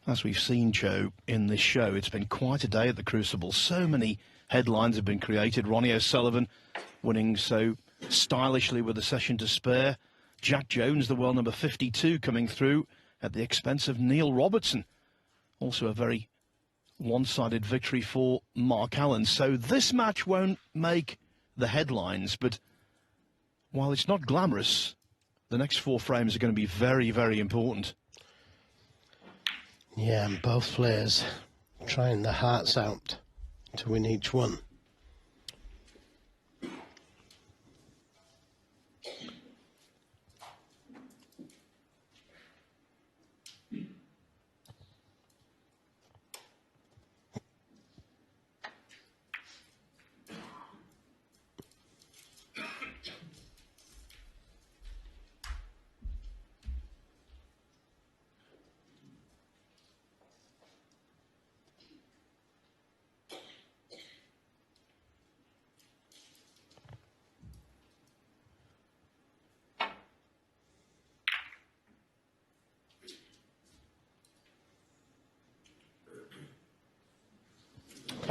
As we've seen, Joe, in this show, it's been quite a day at the Crucible. So many headlines have been created. Ronnie O'Sullivan winning so stylishly with a session to spare. Jack Jones, the world number 52, coming through at the expense of Neil Robertson. Also a very one-sided victory for Mark Allen. So this match won't make the headlines, but while it's not glamorous, the next 4 frames are going to be very, very important. Yeah, and both players trying their hearts out to win each one.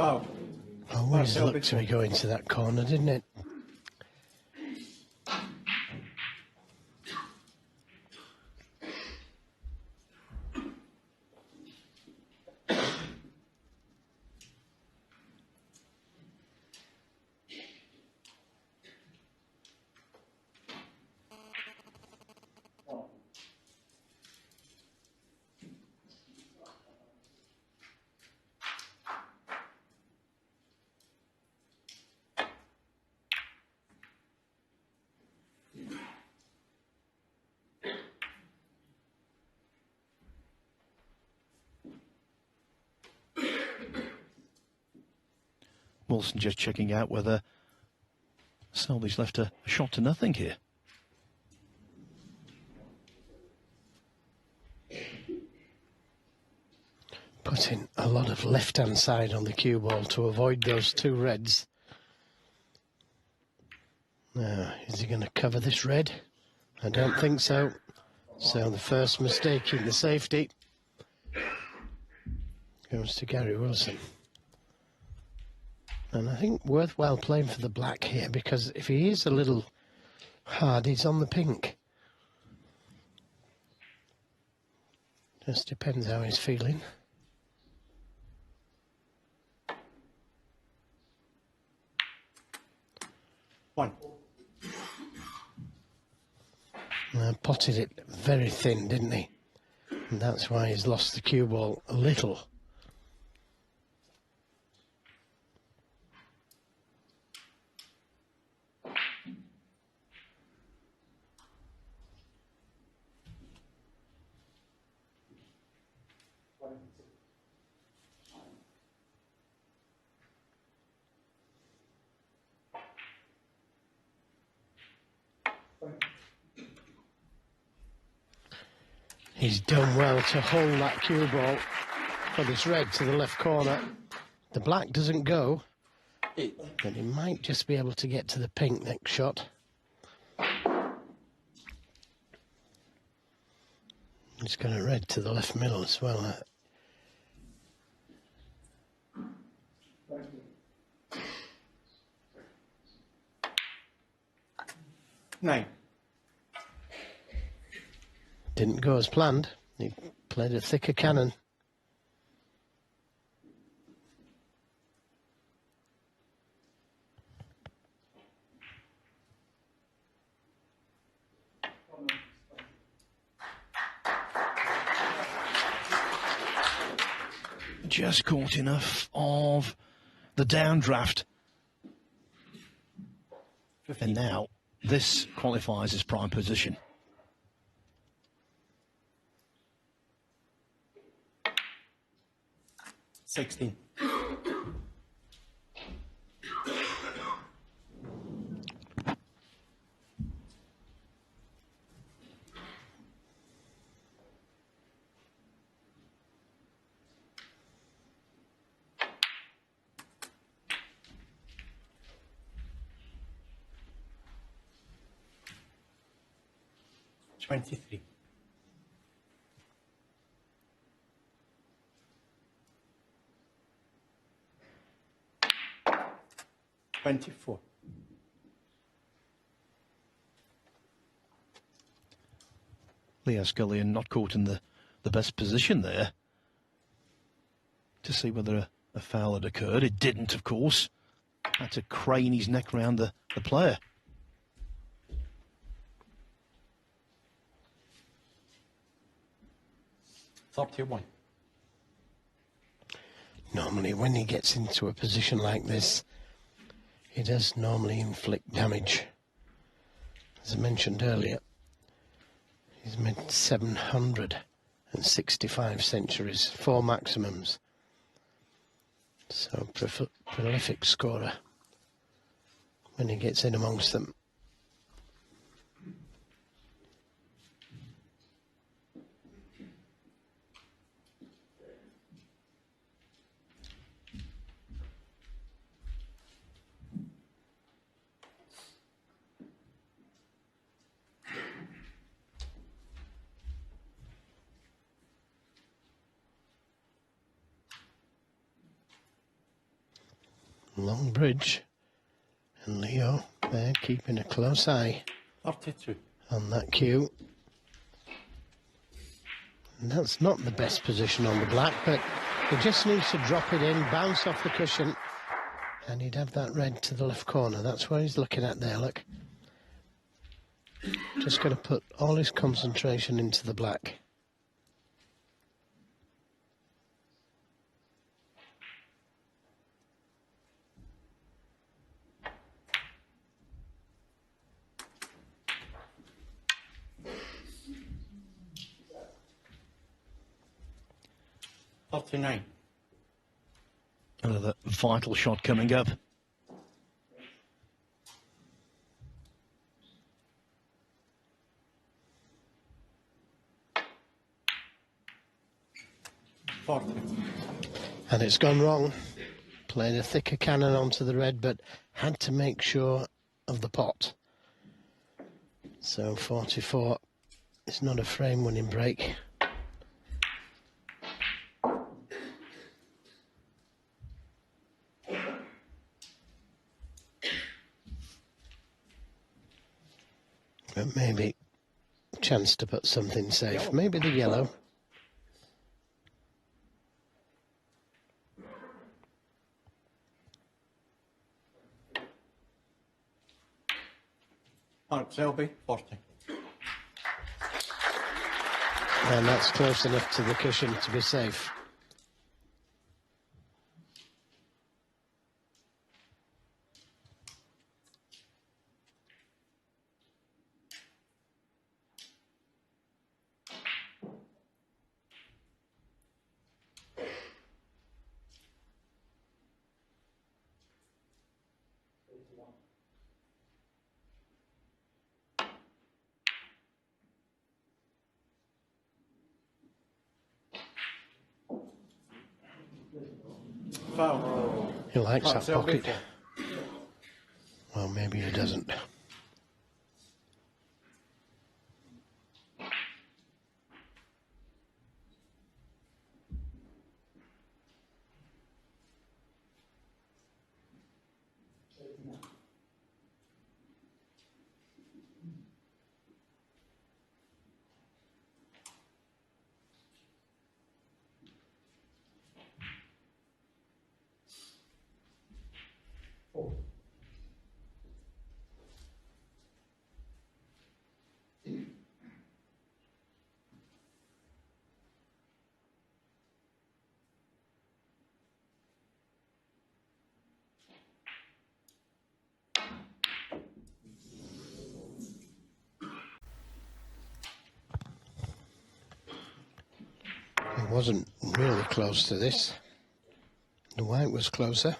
Oh, Always looked to be going to that corner, didn't it? Wilson just checking out whether Selby's left a shot to nothing here. Putting a lot of left-hand side on the cue ball to avoid those 2 reds. Now, is he going to cover this red? I don't think so. So the first mistake in the safety goes to Gary Wilson. And I think worthwhile playing for the black here, because if he is a little hard, he's on the pink. Just depends how he's feeling. One. Potted it very thin, didn't he? And that's why he's lost the cue ball a little. He's done well to hold that cue ball for this red to the left corner. The black doesn't go, but he might just be able to get to the pink next shot. He's got a red to the left middle as well. 9. Didn't go as planned. He played a thicker cannon. Just caught enough of the downdraft. And now this qualifies as prime position. 16. $23. 24. Leo Scullion not caught in the best position there to see whether a foul had occurred. It didn't, of course. Had to crane his neck round the player. $31. Normally, when he gets into a position like this, he does normally inflict damage. As I mentioned earlier, he's made 765 centuries, 4 maximums. So, prolific scorer when he gets in amongst them. Long bridge, and Leo there keeping a close eye 32. on that cue. And that's not the best position on the black, but he just needs to drop it in, bounce off the cushion, and he'd have that red to the left corner. That's where he's looking at there, look. Just going to put all his concentration into the black. $39. Another vital shot coming up. $40. And it's gone wrong. Played a thicker cannon onto the red, but had to make sure of the pot. So 44 is not a frame winning break. But maybe a chance to put something safe. Maybe the yellow. Mark Selby, 40. And that's close enough to the cushion to be safe. Foul. He likes Mark that Selby, pocket. Well, maybe he doesn't. It wasn't really close to this. The white was closer.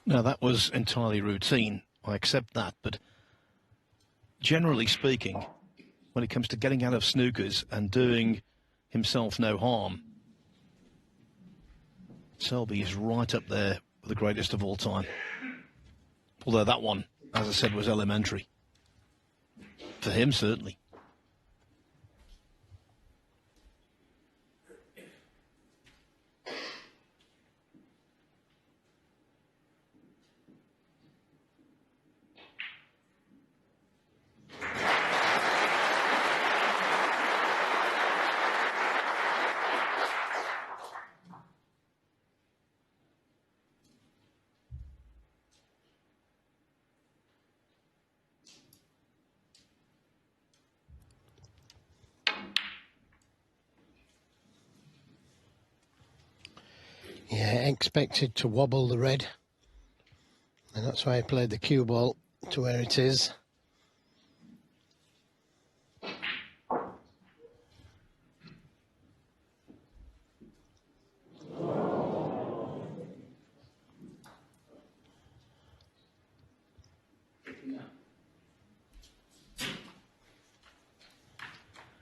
Now, that was entirely routine. I accept that. But generally speaking, when it comes to getting out of snookers and doing himself no harm, Selby is right up there with the greatest of all time. Although that one, as I said, was elementary. For him, certainly. Yeah, expected to wobble the red, and that's why I played the cue ball to where it is.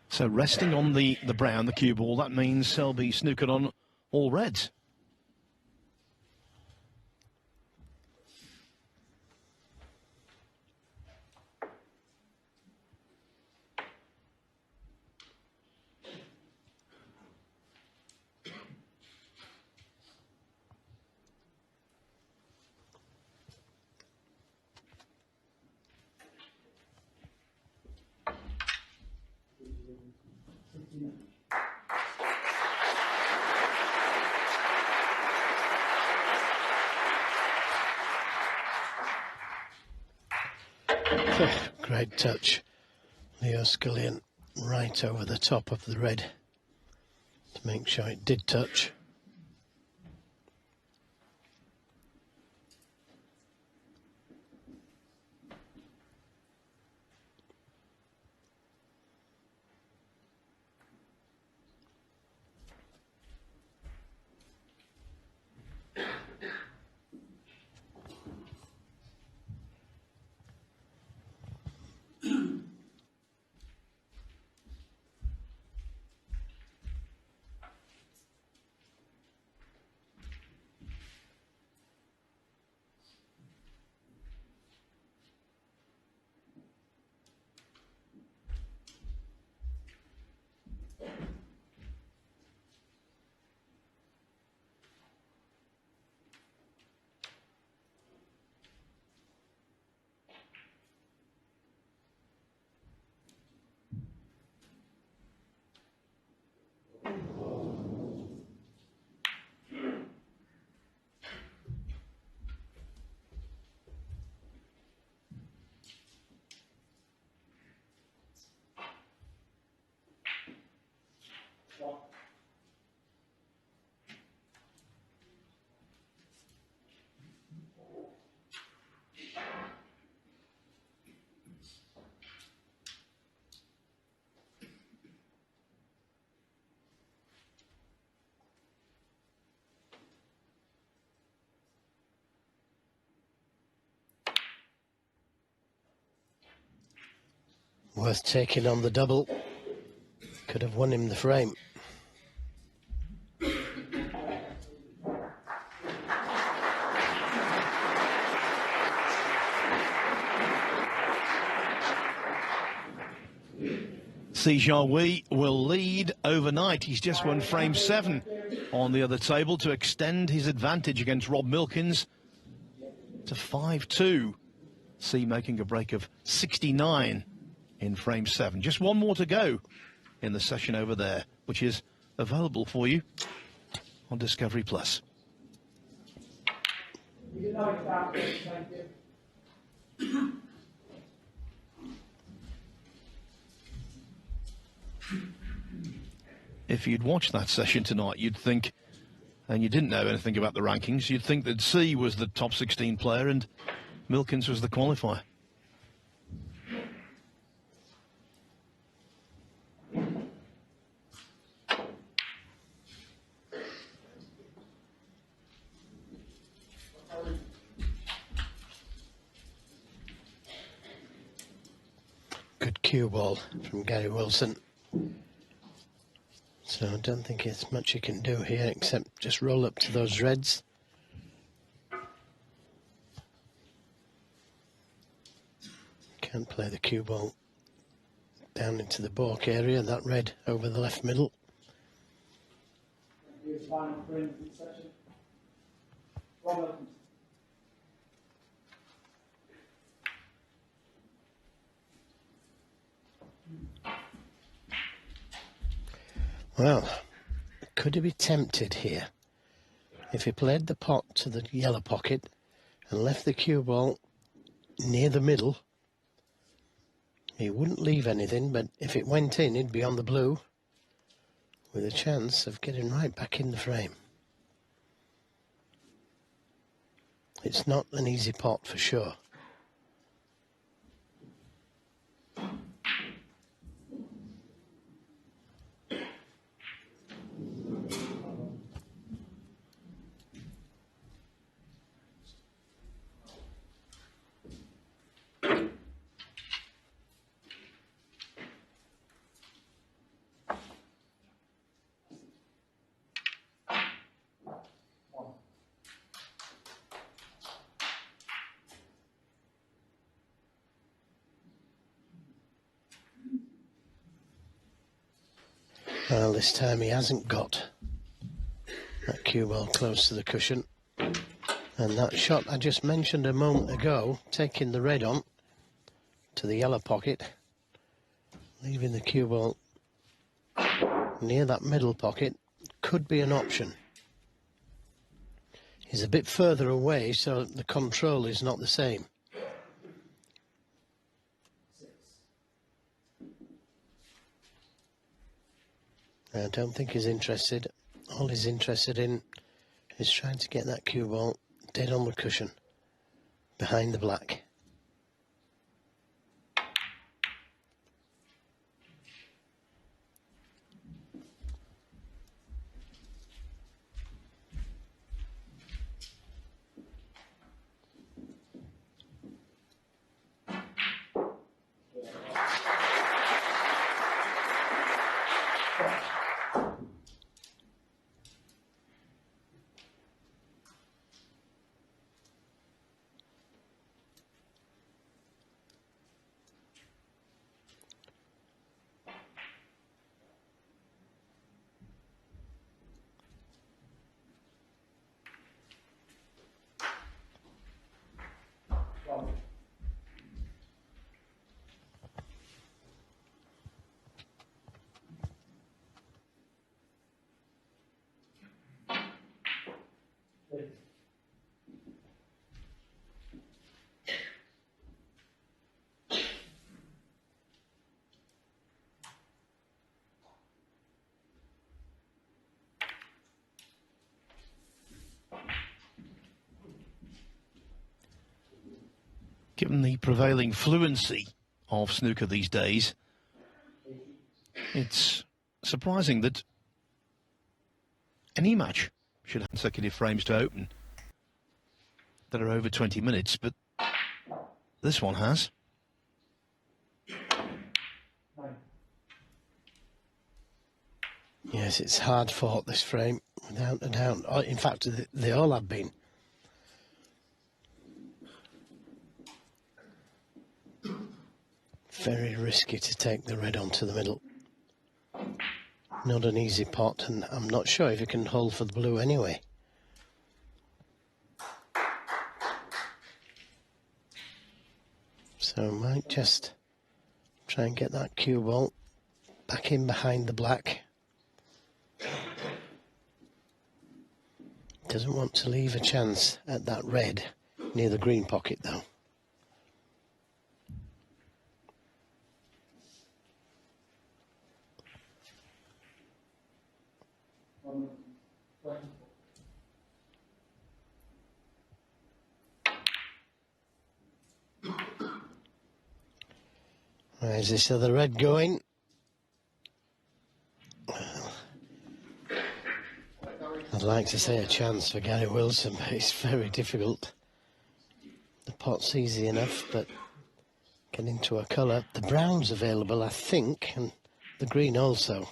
So resting on the brown, the cue ball, that means Selby snookered on all reds. Great touch. Leo Scullion right over the top of the red to make sure it did touch. Worth taking on the double. Could have won him the frame. Si Jiahui will lead overnight. He's just won frame 7 on the other table to extend his advantage against Rob Milkins to 5-2. Si making a break of 69 in frame 7. Just one more to go in the session over there, which is available for you on Discovery Plus. If you'd watched that session tonight, you'd think, and you didn't know anything about the rankings, you'd think that Si was the top 16 player and Milkins was the qualifier. cue ball from Gary Wilson. So I don't think there's much you can do here except just roll up to those reds. Can't play the cue ball down into the balk area, that red over the left middle. Well, could he be tempted here? If he played the pot to the yellow pocket and left the cue ball near the middle, he wouldn't leave anything, but if it went in, he'd be on the blue with a chance of getting right back in the frame. It's not an easy pot for sure. Well, this time he hasn't got that cue ball close to the cushion. And that shot I just mentioned a moment ago, taking the red on to the yellow pocket, leaving the cue ball near that middle pocket, could be an option. He's a bit further away, so the control is not the same. I don't think he's interested. All he's interested in is trying to get that cue ball dead on the cushion, behind the black. Given the prevailing fluency of snooker these days, it's surprising that any match should have consecutive frames to open that are over 20 minutes, but this one has. Yes, it's hard fought, this frame, without a doubt. In fact, they all have been. Very risky to take the red onto the middle. Not an easy pot, and I'm not sure if it can hold for the blue anyway. So I might just try and get that cue ball back in behind the black. Doesn't want to leave a chance at that red near the green pocket though. Where's this other red going? Well, I'd like to say a chance for Gary Wilson, but it's very difficult. The pot's easy enough, but get into a colour. The brown's available, I think, and the green also.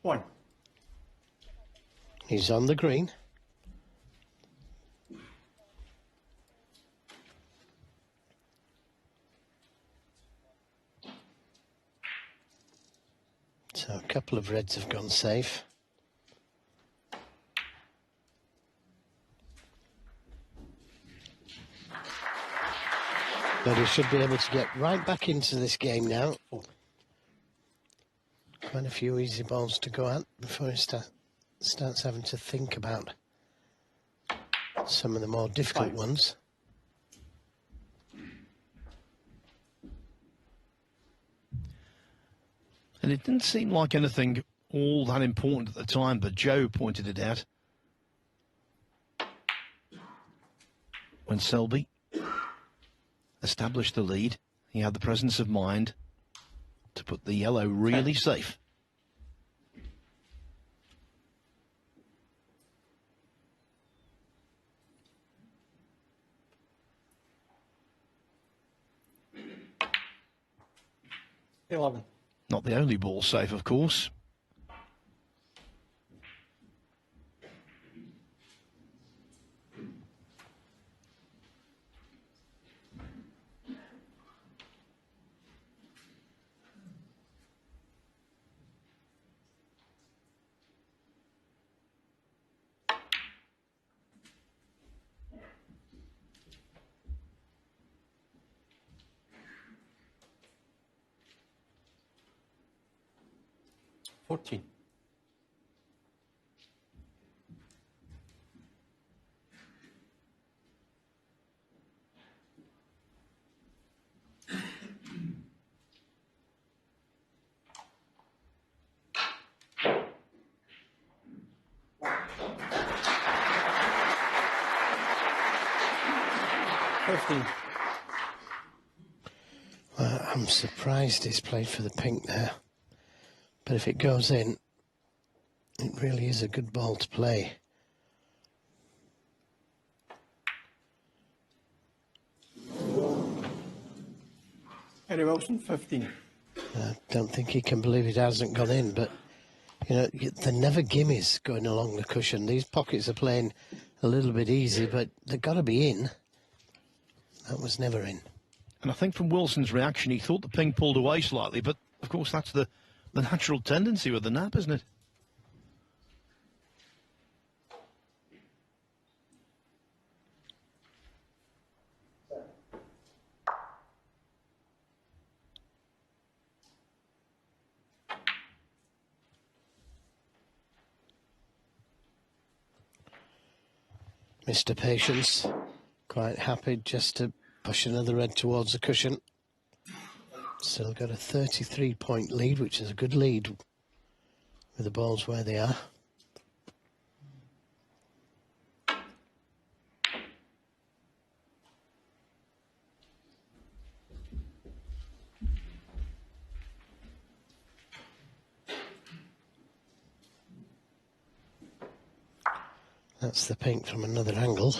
One. He's on the green. So a couple of reds have gone safe. But he should be able to get right back into this game now. Quite a few easy balls to go at before he starts having to think about some of the more difficult ones. And it didn't seem like anything all that important at the time, but Joe pointed it out. When Selby established the lead, he had the presence of mind to put the yellow really safe. $11. Not the only ball safe, of course. $14. Well, I'm surprised he's played for the pink there. But if it goes in, it really is a good ball to play. Eddie Wilson, 15. I don't think he can believe it hasn't gone in, but, you know, they're never gimmies going along the cushion. These pockets are playing a little bit easy, but they've got to be in. That was never in. And I think from Wilson's reaction, he thought the pink pulled away slightly, but of course that's the natural tendency with the nap, isn't it? Mr. Patience, quite happy just to push another red towards the cushion. Still got a 33-point lead, which is a good lead with the balls where they are. That's the pink from another angle,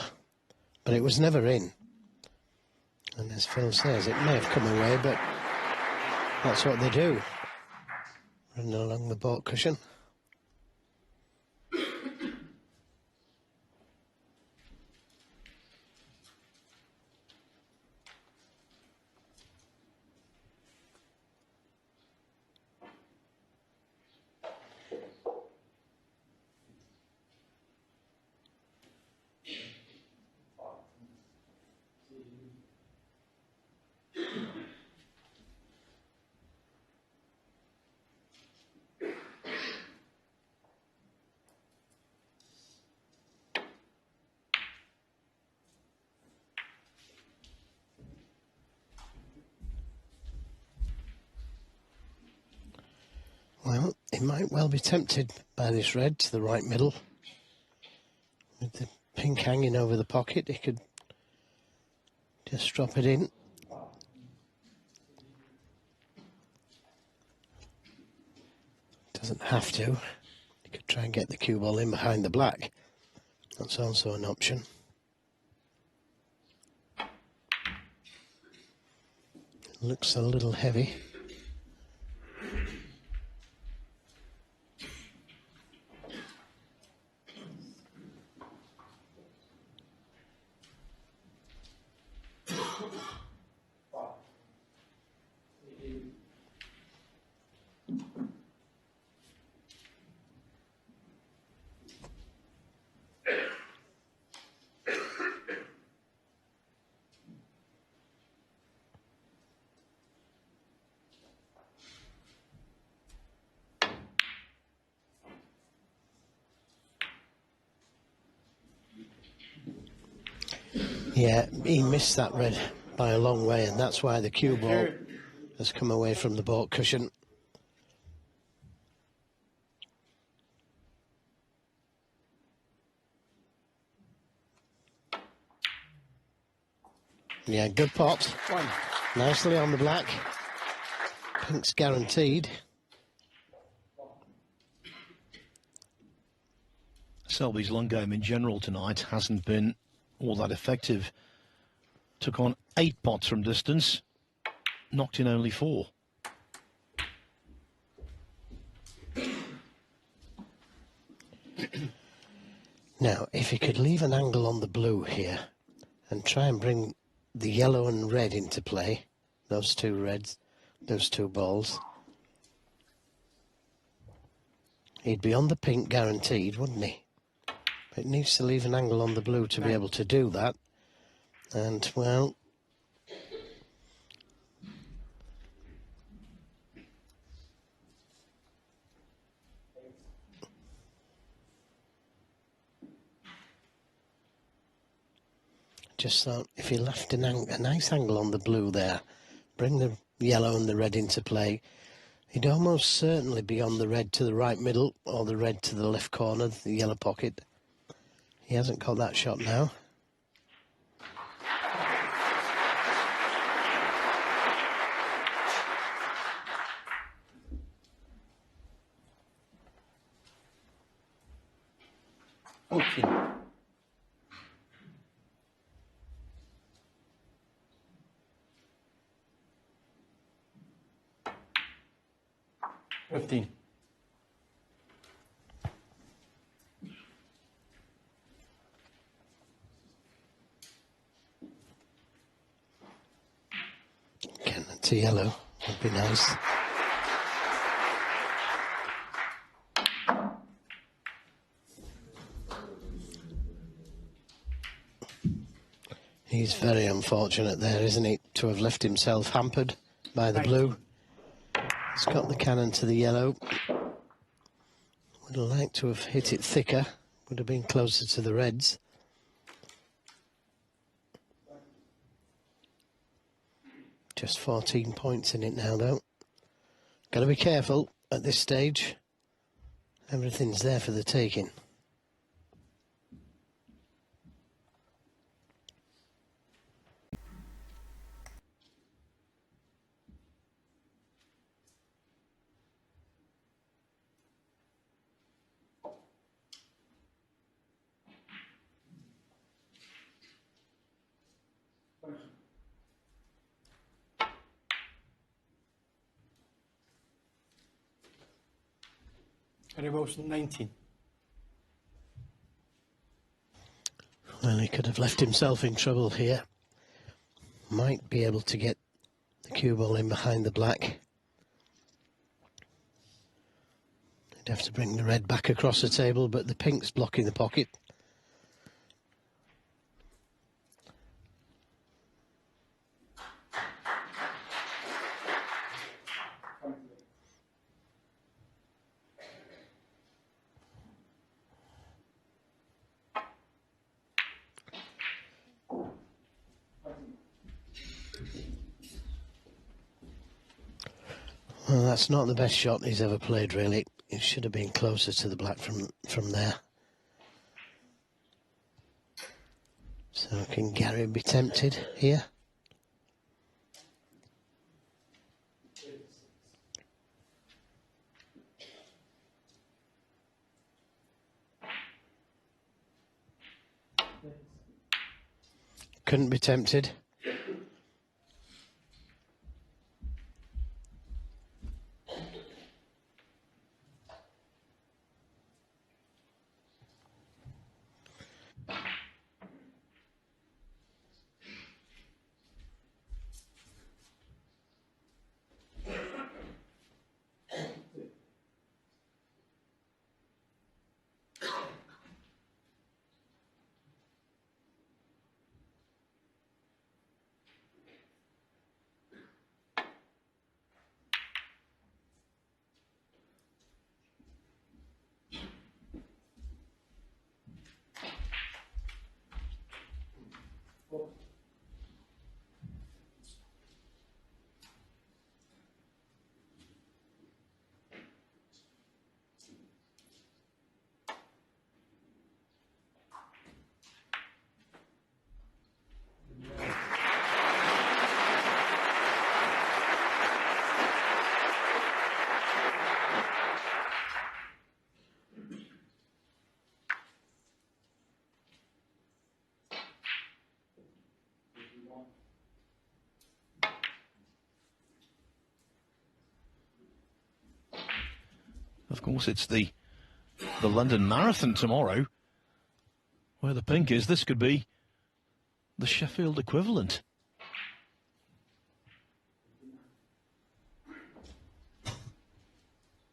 but it was never in. And as Phil says, it may have come away, but that's what they do. Running along the baulk cushion. Well, he might well be tempted by this red to the right middle. With the pink hanging over the pocket, he could just drop it in. Doesn't have to. He Could try and get the cue ball in behind the black. That's also an option. Looks a little heavy. Yeah, he missed that red by a long way, and that's why the cue ball has come away from the baulk cushion. Yeah, good pot. One. Nicely on the black. Pink's guaranteed. Selby's long game in general tonight hasn't been all that effective. Took on 8 pots from distance, knocked in only 4. Now, if he could leave an angle on the blue here and try and bring the yellow and red into play, those two reds, those two balls, he'd be on the pink guaranteed, wouldn't he? But it needs to leave an angle on the blue to be able to do that. And, well, just thought if he left a nice angle on the blue there, bring the yellow and the red into play, he'd almost certainly be on the red to the right middle or the red to the left corner, the yellow pocket. He hasn't got that shot now. Okay. 15. Cannon to yellow would be nice. He's very unfortunate there, isn't he, to have left himself hampered by the blue. He's got the cannon to the yellow. Would have liked to have hit it thicker. Would have been closer to the reds. Just 14 points in it now, though. Got to be careful at this stage. Everything's there for the taking. Harry Wilson, 19. Well, he could have left himself in trouble here. Might be able to get the cue ball in behind the black. He'd have to bring the red back across the table, but the pink's blocking the pocket. Well, that's not the best shot he's ever played, really. It should have been closer to the black from there. So can Gary be tempted here? couldn't be tempted. Of course, it's the London Marathon tomorrow, where the pink is. This could be the Sheffield equivalent.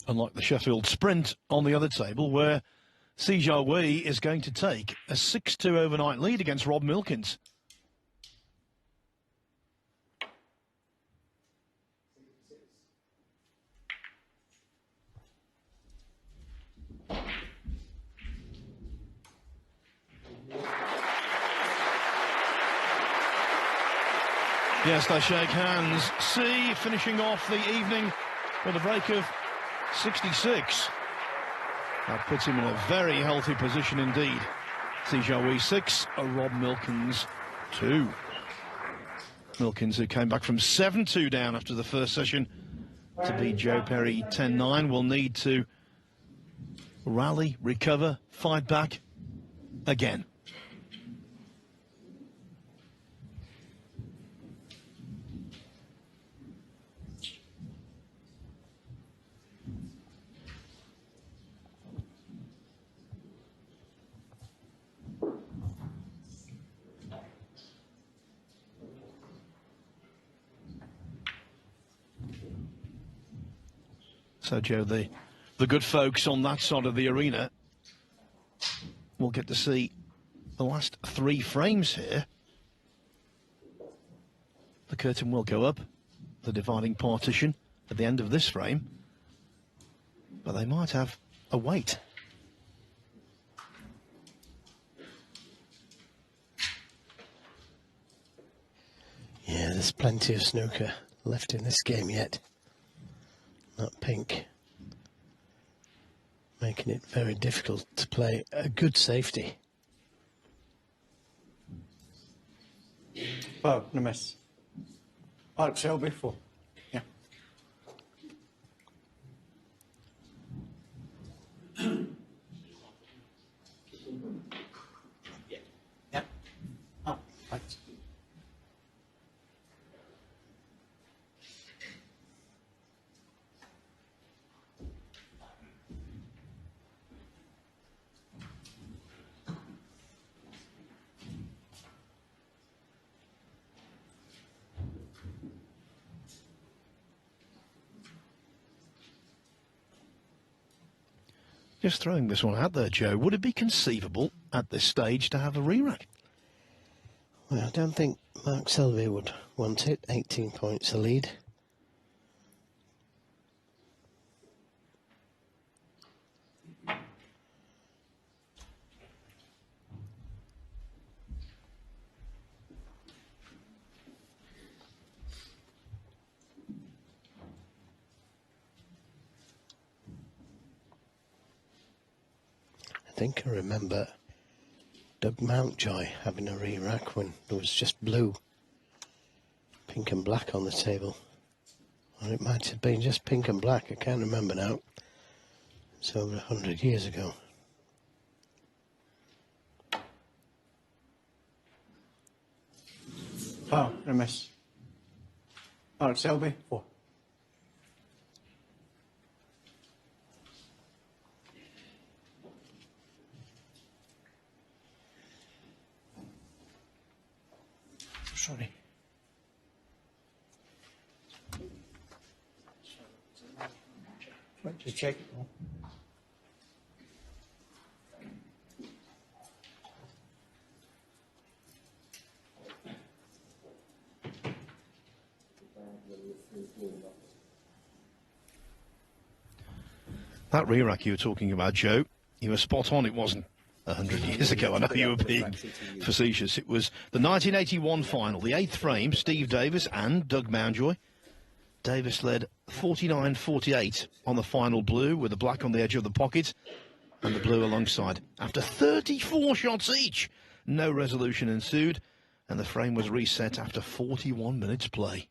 Unlike the Sheffield Sprint on the other table, where Sijia Wei is going to take a 6-2 overnight lead against Rob Milkins. Yes, they shake hands. C finishing off the evening with a break of 66. That puts him in a very healthy position indeed. Sijia Wei 6, Rob Milkins 2. Milkins, who came back from 7-2 down after the first session to beat Joe Perry 10-9, will need to rally, recover, fight back again. So, Joe, the good folks on that side of the arena will get to see the last 3 frames here. The curtain will go up, the dividing partition at the end of this frame, but they might have a wait. Yeah, there's plenty of snooker left in this game yet. That pink, making it very difficult to play a good safety. Oh, no miss. Mark Selby 4. Yeah. Yeah. Oh, thanks. Just throwing this one out there, Joe, would it be conceivable at this stage to have a re-rack? Well, I don't think Mark Selby would want it. 18 points a lead. I think I remember Doug Mountjoy having a re-rack when there was just blue, pink and black on the table. Or it might have been just pink and black, I can't remember now. It's over 100 years ago. Foul, and a miss. Mark Selby, 4. Sorry. Just check it. That re-rack you were talking about, Joe, you were spot on. It wasn't 100 years ago. I know you were being facetious. It was the 1981 final, the 8th frame, Steve Davis and Doug Mountjoy. Davis led 49-48 on the final blue with the black on the edge of the pocket and the blue alongside. After 34 shots each, no resolution ensued and the frame was reset after 41 minutes play.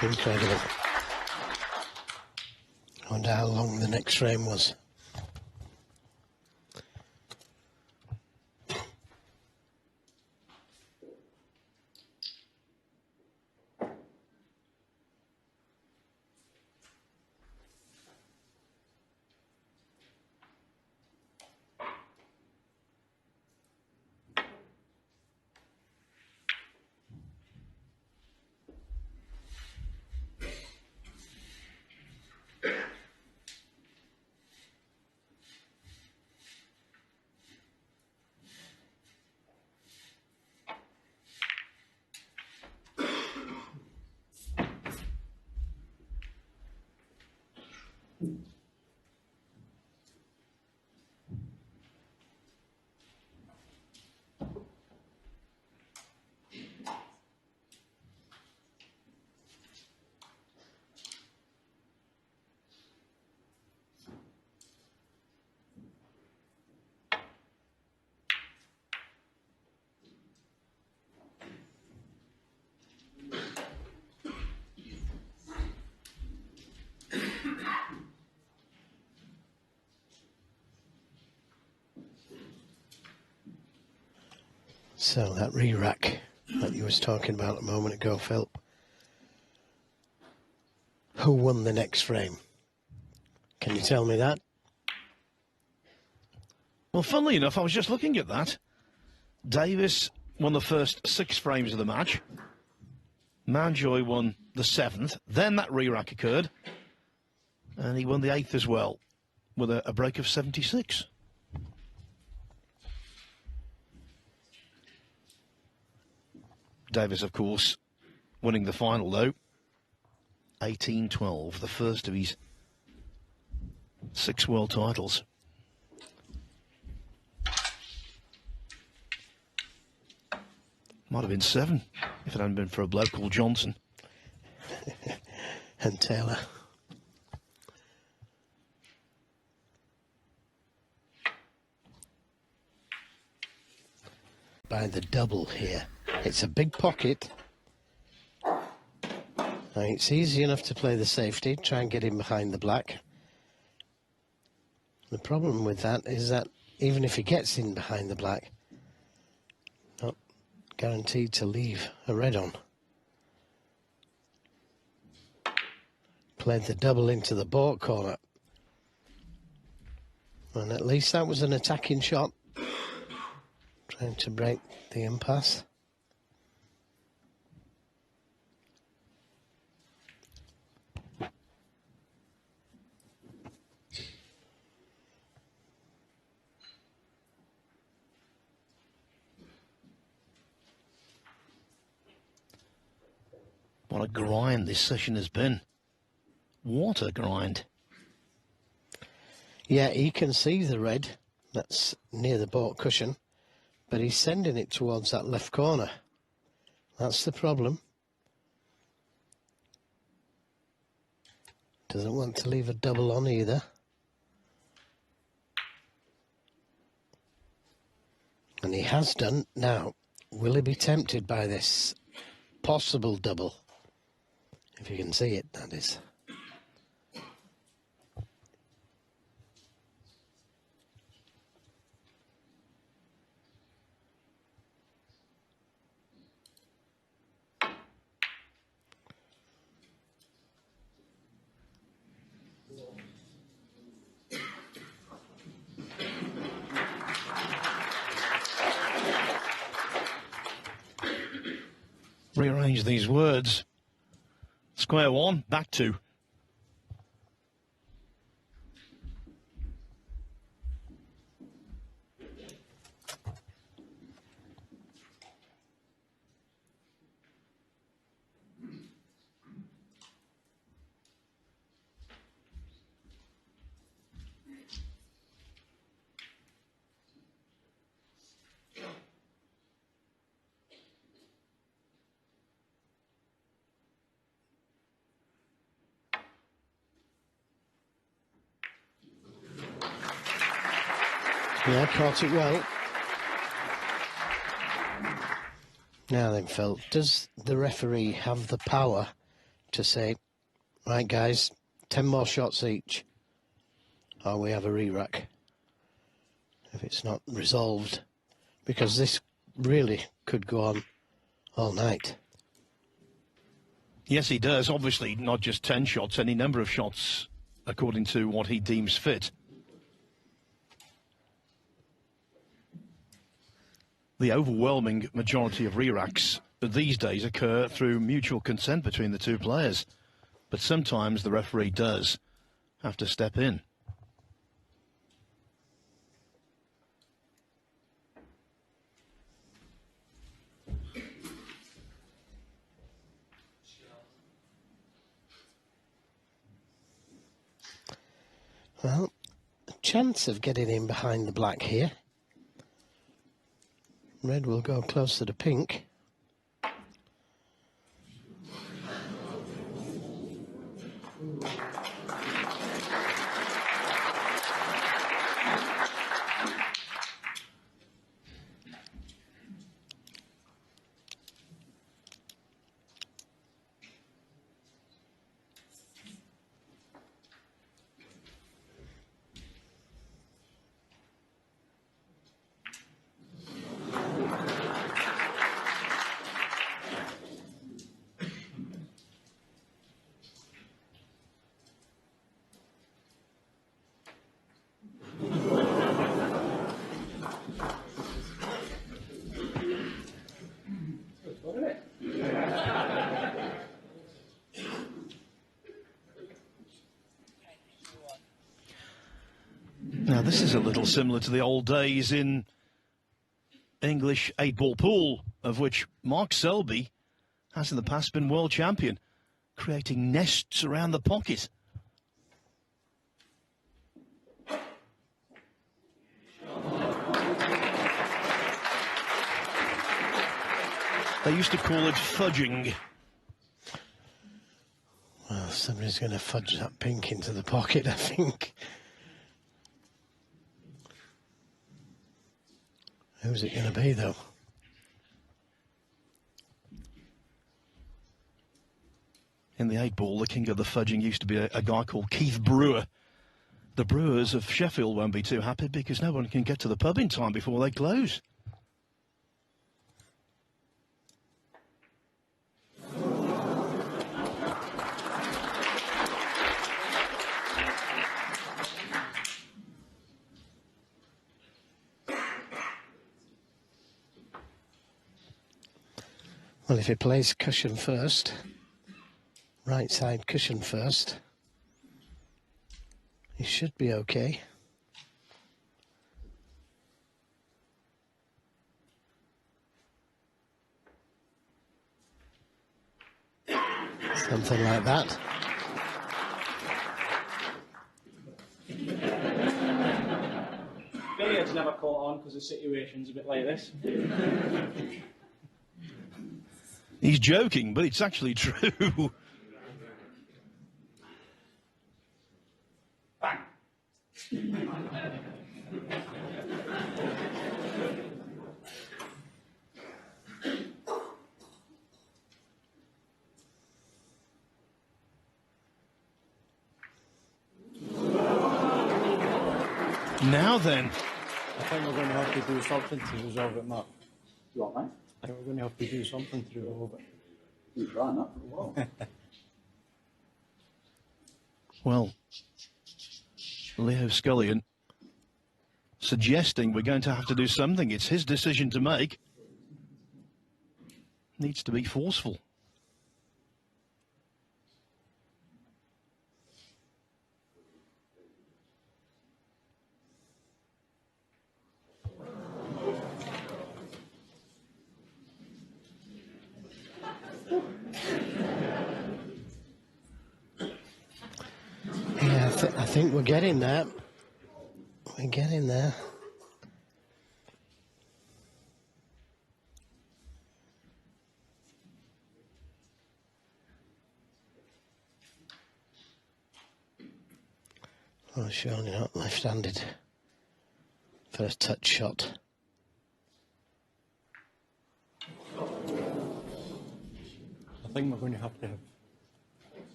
Incredible. I wonder how long the next frame was. So that re-rack that you was talking about a moment ago, Phil. Who won the next frame? Can you tell me that? Well, funnily enough, I was just looking at that. Davis won the first 6 frames of the match. Mountjoy won the 7th. Then that re-rack occurred. And he won the 8th as well, with a break of 76. Davis, of course, winning the final, though. 18-12, the first of his 6 world titles. Might have been 7, if it hadn't been for a bloke called Johnson. And Taylor. By the double here. It's a big pocket. Now, it's easy enough to play the safety, try and get in behind the black. The problem with that is that even if he gets in behind the black, not guaranteed to leave a red on. Played the double into the baulk corner. And at least that was an attacking shot. Trying to break the impasse. What a grind this session has been. What a grind. Yeah, he can see the red that's near the baulk cushion, but he's sending it towards that left corner. That's the problem. Doesn't want to leave a double on either. And he has done. Now, will he be tempted by this possible double? If you can see it, that is. rearrange these words. Square one, back two. Yeah, caught it well. Now then, Phil, does the referee have the power to say, right, guys, 10 more shots each, or we have a re-rack if it's not resolved? Because this really could go on all night. Yes, he does. Obviously, not just 10 shots, any number of shots, according to what he deems fit. The overwhelming majority of re-racks these days occur through mutual consent between the two players. But sometimes the referee does have to step in. Well, a chance of getting in behind the black here. Red will go closer to pink. Now, this is a little similar to the old days in English 8-ball pool, of which Mark Selby has in the past been world champion, creating nests around the pocket. They used to call it fudging. Well, somebody's going to fudge that pink into the pocket, I think. Who's it going to be, though? In the 8-ball, the king of the fudging used to be a guy called Keith Brewer. The Brewers of Sheffield won't be too happy because no one can get to the pub in time before they close. Well, if he plays cushion first, right side cushion first, he should be okay. Something like that. Billiards never caught on because the situation's a bit like this. He's joking, but it's actually true. Bang. Now then. I think we're going to have to do something to resolve it, Mark. You want mate? I think we're going to have to do something to resolve it. You've trying that for a while. Well, Leo Scullion suggesting we're going to have to do something. It's his decision to make. needs to be forceful. Yeah, I think we're getting there. We're getting there. Oh, surely not left-handed. First touch shot. I think we're going to have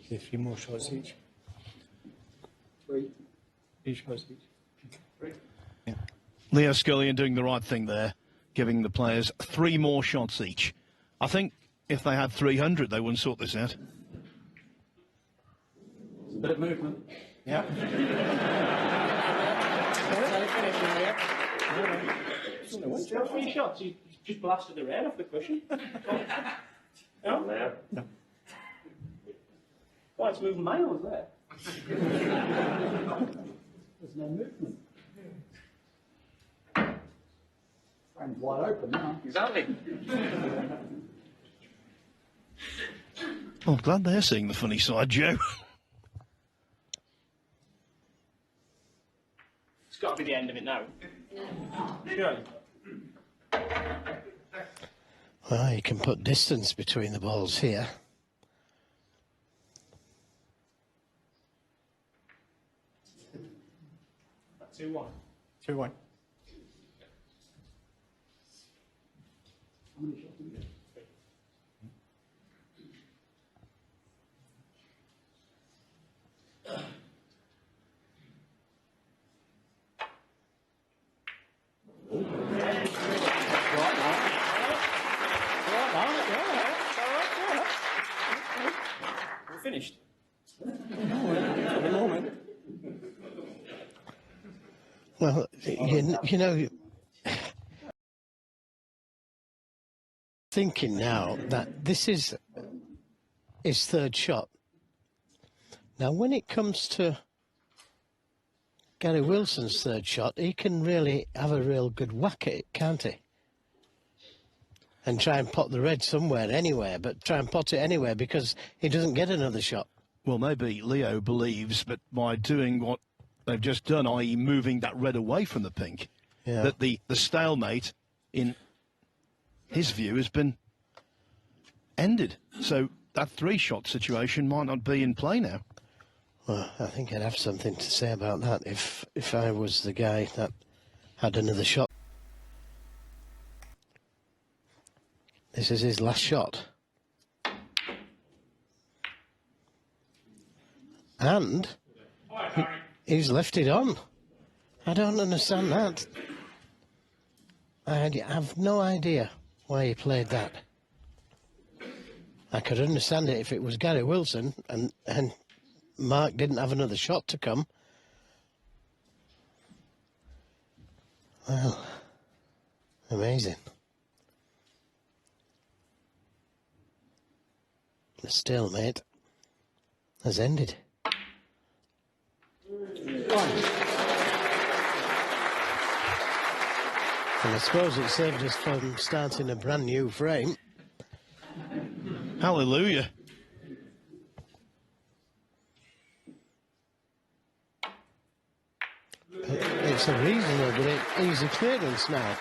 say 3 more shots each. 3. 3 shots each. 3. Yeah. Leo Scullion doing the right thing there, giving the players 3 more shots each. I think if they had 300, they wouldn't sort this out. It's a bit of movement. Yeah. 3 shots, you just blasted the red off the cushion. No? No. Oh, it's moving miles there. There's no movement. Frame's wide open now. Exactly. Oh, I'm glad they're seeing the funny side, Joe. It's got to be the end of it now. Surely. Well, you can put distance between the balls here. 2-1. 2-1. How many shots did we get? We're finished. At the moment. Well, you know, thinking now that this is his 3rd shot. Now, when it comes to Gary Wilson's 3rd shot, he can really have a real good whack at it, can't he? And try and pot the red somewhere, anywhere, but try and pot it anywhere because he doesn't get another shot. Well, maybe Leo believes, but by doing what they've just done, i.e. moving that red away from the pink, Yeah. that the stalemate, in his view, has been ended. So that 3-shot situation might not be in play now. Well, I think I'd have something to say about that if I was the guy that had another shot. This is his last shot. And he's left it on. I don't understand that. I have no idea why he played that. I could understand it if it was Gary Wilson and Mark didn't have another shot to come. Well, amazing. The stalemate has ended. And I suppose it saved us from starting a brand new frame. Hallelujah. It's a reasonably easy clearance now.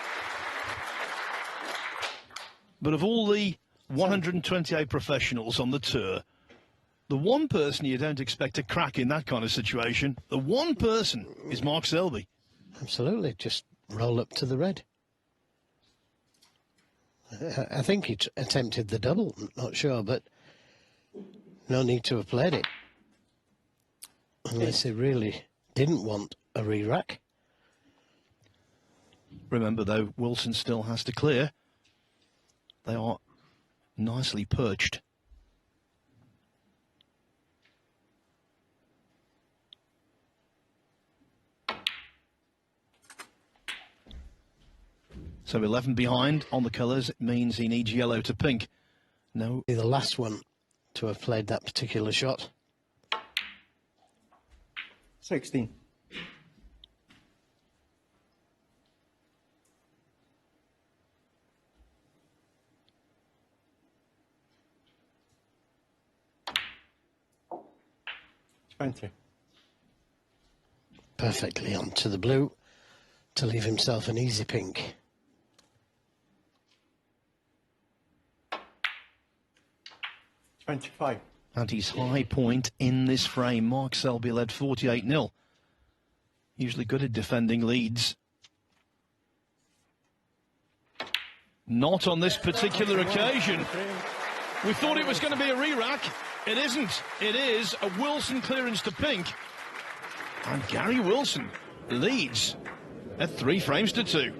But of all the 128 professionals on the tour, the one person you don't expect to crack in that kind of situation, the one person is Mark Selby. Absolutely, just roll up to the red. I think he attempted the double, not sure, but no need to have played it. Unless he really didn't want a re-rack. Remember, though, Wilson still has to clear. They are nicely perched. So 11 behind on the colours. It means he needs yellow to pink. No. The last one to have played that particular shot. 16. Perfectly onto the blue to leave himself an easy pink. At his high point in this frame, Mark Selby led 48-0. Usually good at defending leads. Not on this particular occasion. We thought it was going to be a re-rack. It isn't. It is a Wilson clearance to pink. And Gary Wilson leads at 3 frames to 2.